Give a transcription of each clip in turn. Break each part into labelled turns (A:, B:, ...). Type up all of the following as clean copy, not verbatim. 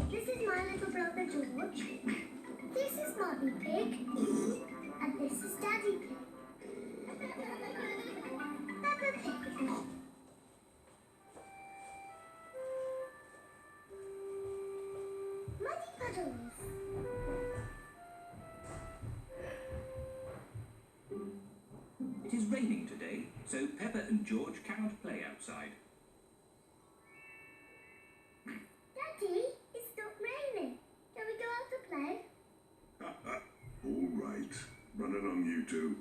A: This is my little brother George. This is Mummy Pig. And this is Daddy Pig. Peppa Pig. Muddy puddles.
B: It is raining today, so Peppa and George cannot play outside.
A: Daddy, it's not raining. Can we go out to play?
C: All right. Run it on you two.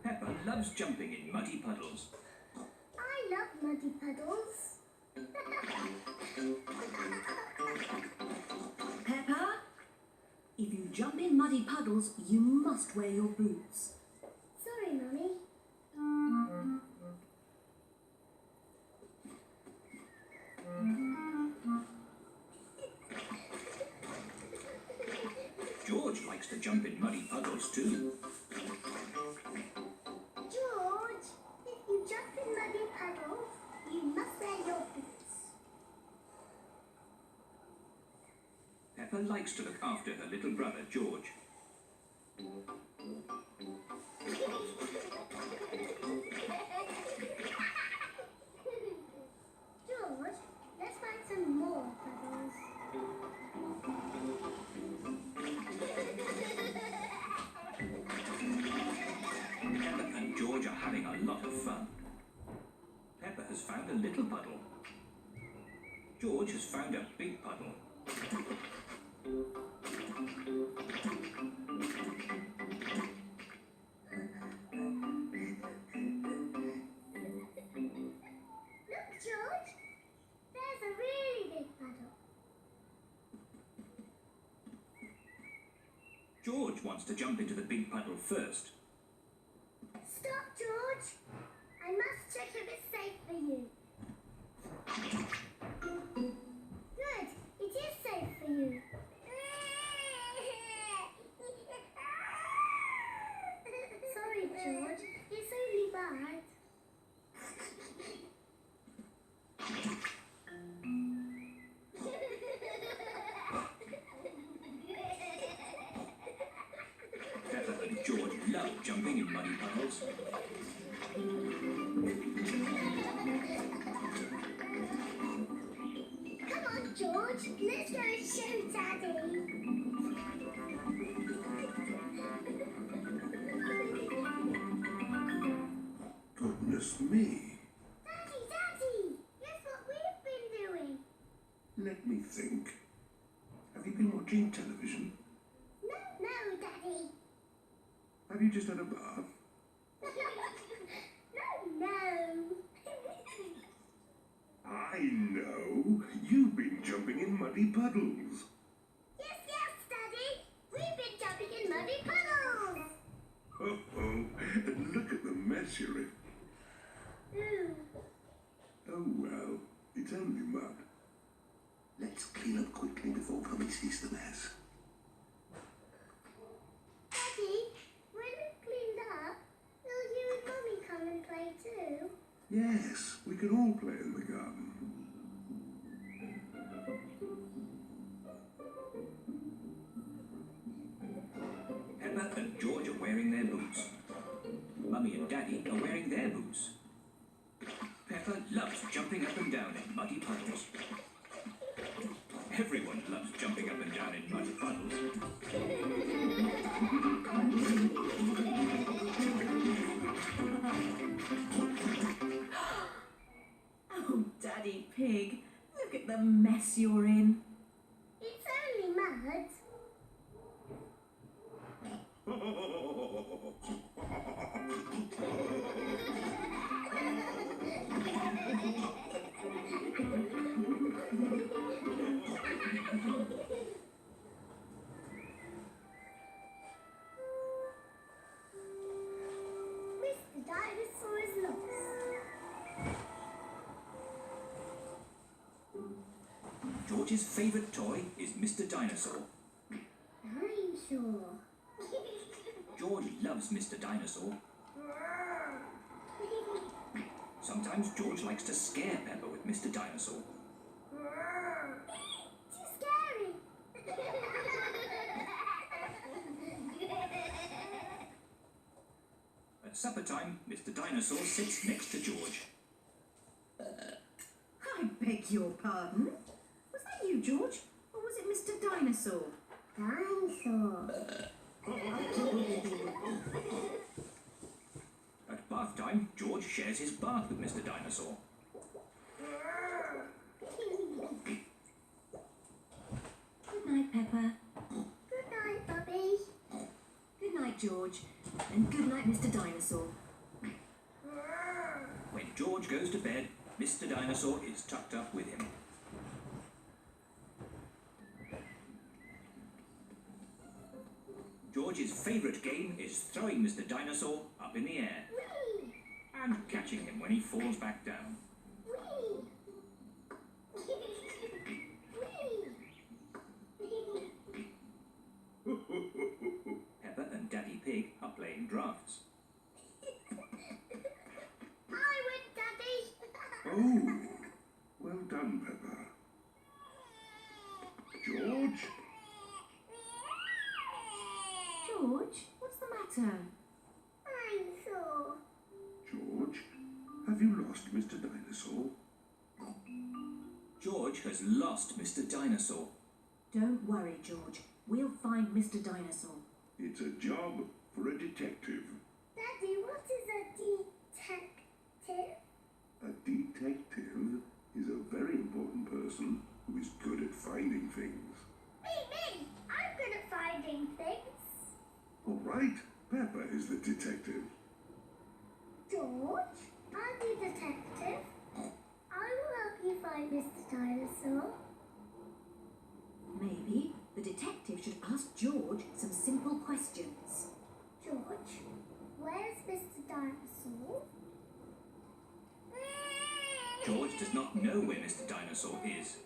B: Peppa loves jumping in muddy puddles.
A: I love muddy puddles.
D: Peppa, if you jump in muddy puddles, you must wear your boots.
A: Sorry, Mummy.
B: George likes to jump in muddy puddles too.
A: George, if you jump in muddy puddles, you must wear your boots.
B: Peppa likes to look after her little brother George.
A: George, let's find some more puddles.
B: Peppa and George are having a lot of fun. Peppa has found a little puddle. George has found a big puddle.
A: Look, George. There's a really big puddle.
B: George wants to jump into the big puddle first.
A: Stop, George. I must check if it's safe for you. Good. It is safe for you. Sorry, George. It's only bad.
B: Peppa and George love jumping in muddy puddles.
A: Come on, George. Let's go and show Daddy.
C: Goodness me.
A: Daddy! Guess what we've been doing?
C: Let me think. Have you been watching television?
A: No, Daddy.
C: Have you just had a bath?
A: No.
C: I know. You've been jumping in muddy puddles.
A: Yes, Daddy. We've been jumping in muddy puddles.
C: Oh, and look at the mess you're in.
A: Ooh.
C: Oh well, it's only mud. Let's clean up quickly before Mummy sees the mess.
A: Daddy, when we've cleaned up, will you and Mummy come and play too?
C: Yes, we can all play in the garden.
B: Peppa and George are wearing their boots. Mummy and Daddy are wearing their boots. Peppa loves jumping up and down in muddy puddles. Everyone loves jumping up and down in muddy puddles.
D: Oh, Daddy Pig, look at the mess you're in.
A: It's only mud. Mr. Dinosaur is lost.
B: George's favourite toy is Mr. Dinosaur.
A: I'm sure.
B: George loves Mr. Dinosaur. Sometimes George likes to scare Peppa with Mr. Dinosaur.
A: Too scary.
B: At supper time, Mr. Dinosaur sits next to George.
D: I beg your pardon? Was that you, George? Or was it Mr. Dinosaur?
A: Dinosaur.
B: At bath time, George shares his bath with Mr. Dinosaur.
D: Good night, Peppa.
A: Good night, Bubby.
D: Good night, George. And good night, Mr. Dinosaur.
B: When George goes to bed, Mr. Dinosaur is tucked up with him. George's favourite game is throwing Mr. Dinosaur up in the air
A: Whee!
B: and catching him when he falls back down.
A: Whee! Whee!
B: Peppa and Daddy Pig are playing drafts.
A: I win, Daddy.
C: Oh, well done, Peppa. George?
D: George, what's the matter?
A: Dinosaur.
C: George, have you lost Mr. Dinosaur?
B: George has lost Mr. Dinosaur.
D: Don't worry, George. We'll find Mr. Dinosaur.
C: It's a job for a detective.
A: Daddy, what is a detective?
C: A detective is a very important person who is good at finding things.
A: Me! I'm good at finding things.
C: All right, Peppa is the detective.
A: George, I'm the detective. I will help you find Mr. Dinosaur.
D: Maybe the detective should ask George some simple questions.
A: George, where's Mr. Dinosaur?
C: George does not know where Mr. Dinosaur is.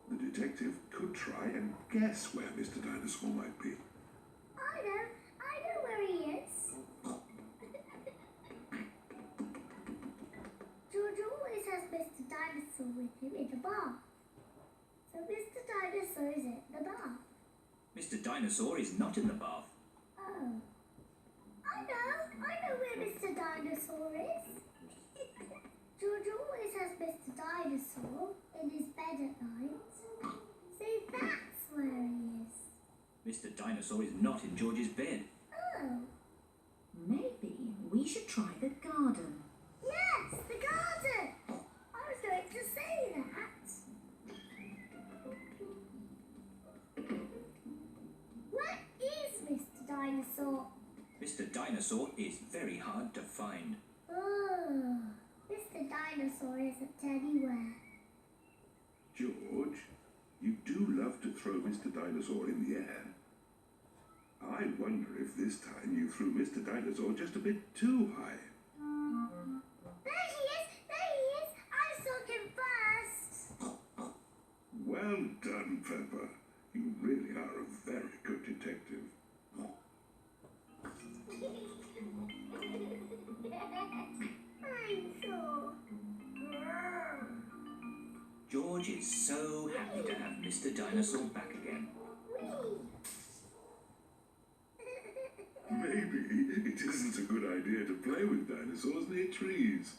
C: The detective could try and guess where Mr. Dinosaur might be.
A: I know where he is. George always has Mr. Dinosaur with him in the bath. So Mr. Dinosaur is in the bath.
B: Mr. Dinosaur is not in the bath.
A: Oh. I know where Mr. Dinosaur is. George always has Mr. Dinosaur in his bed at night. See, that's where he is.
B: Mr. Dinosaur is not in George's bed.
A: Oh.
D: Maybe we should try the garden.
A: Yes, the garden. I was going to say that. Where is Mr. Dinosaur?
B: Mr. Dinosaur is very hard to find.
A: Oh, Mr. Dinosaur isn't anywhere.
C: George, you do love to throw Mr. Dinosaur in the air. I wonder if this time you threw Mr. Dinosaur just a bit too high.
A: There he is! There he is! I saw him first!
C: Well done, Peppa. You really are a very good detective.
A: Dinosaur.
B: George is so happy to have Mr. Dinosaur back again.
C: Maybe it isn't a good idea to play with dinosaurs near trees.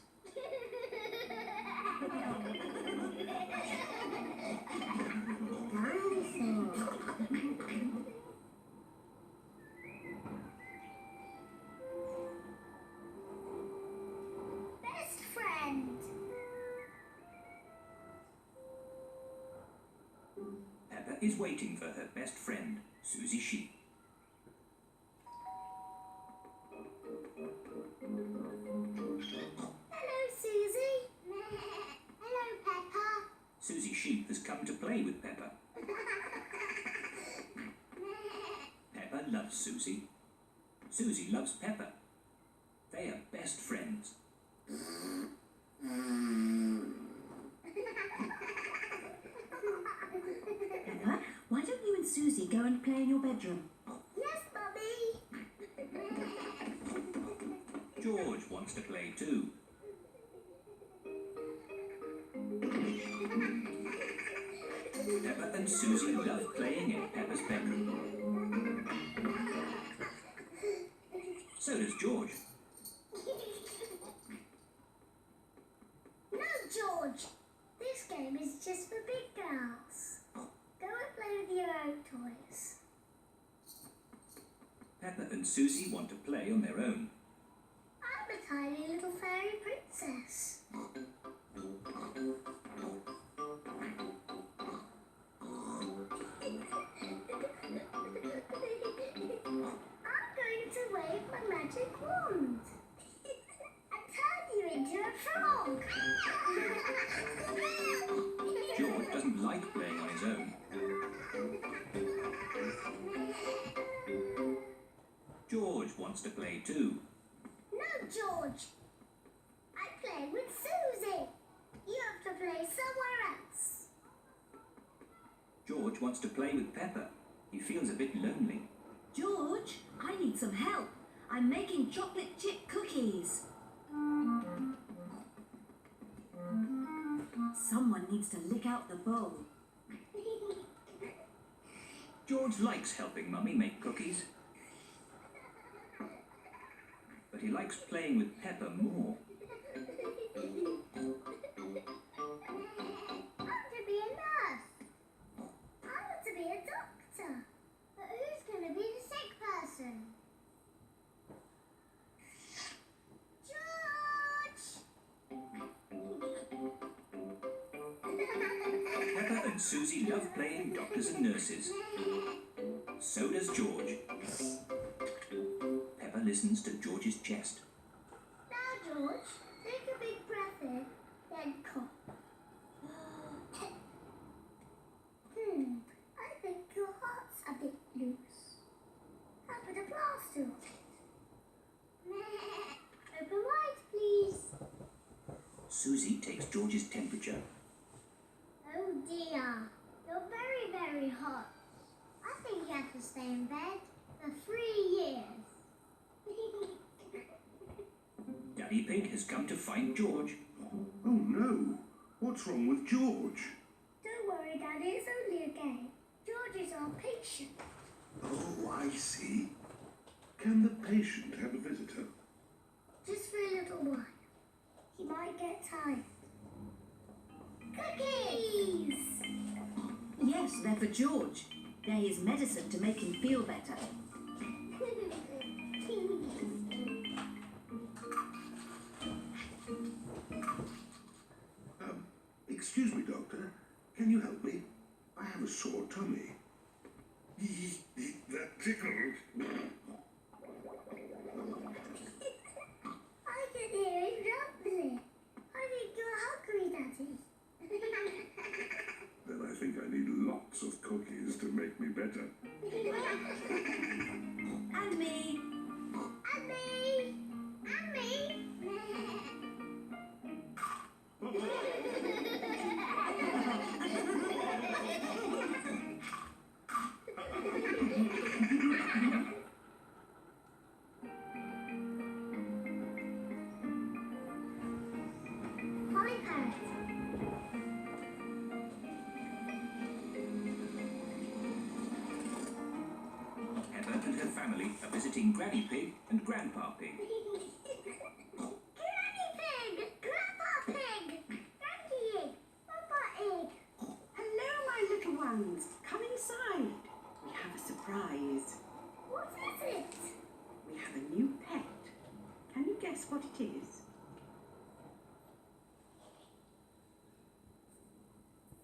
A: Dinosaur. Best friend.
B: Peppa is waiting for her best friend, Susie Sheep.
A: Hello, Susie. Hello, Peppa.
B: Susie Sheep has come to play with Peppa. Peppa loves Susie. Susie loves Peppa. They are best friends.
D: Peppa, why don't you and Susie go and play in your bedroom?
A: Yes, Mummy.
B: George wants to play too. Peppa and Susie love playing in Peppa's bedroom. So does George.
A: No, George. This game is just for big girls. Go and play with your own toys.
B: Peppa and Susie want to play on their own.
A: I'm a tiny little fairy princess. I'm going to wave my magic wand and turn you into a frog.
B: George doesn't like playing on his own. George wants to play too.
A: No, George. I'm playing with Susie. You have to play somewhere else.
B: George wants to play with Peppa. He feels a bit lonely.
D: George, I need some help. I'm making chocolate chip cookies. Someone needs to lick out the bowl.
B: George likes helping Mummy make cookies. But he likes playing with Peppa more.
A: I want to be a nurse. I want to be a doctor. But who's going to be the sick person? George!
B: Peppa and Susie love playing doctors and nurses. So does George. Peppa listens to George's chest.
A: Now, George, take a big breath in, then cough. I think your heart's a bit loose. How about a plaster of it? Open wide, please.
B: Susie takes George's temperature.
A: Oh dear, you're very, very hot. I think you have to stay in bed for 3 years.
B: Daddy Pig has come to find George.
C: Oh no! What's wrong with George?
A: Don't worry, Daddy, it's only a game. George is our patient.
C: Oh, I see. Can the patient have a visitor?
A: Just for a little while. He might get tired. Cookies!
D: Yes, they're for George. They're his medicine to make him feel better.
C: Excuse me, Doctor. Can you help me? I have a sore tummy. That tickled.
A: I can hear it rumbling. I think you're hungry, Daddy.
C: Then I think I need lots of cookies to make me better.
D: And me.
A: And me! And me! Polly Parrot.
B: Peppa and her family are visiting Granny Pig and Grandpa Pig.
A: Granny Pig! Grandpa Pig! Granny Egg! Papa Egg!
E: Hello, my little ones. Come inside. We have a surprise.
A: What is it?
E: We have a new pet. Can you guess what it is?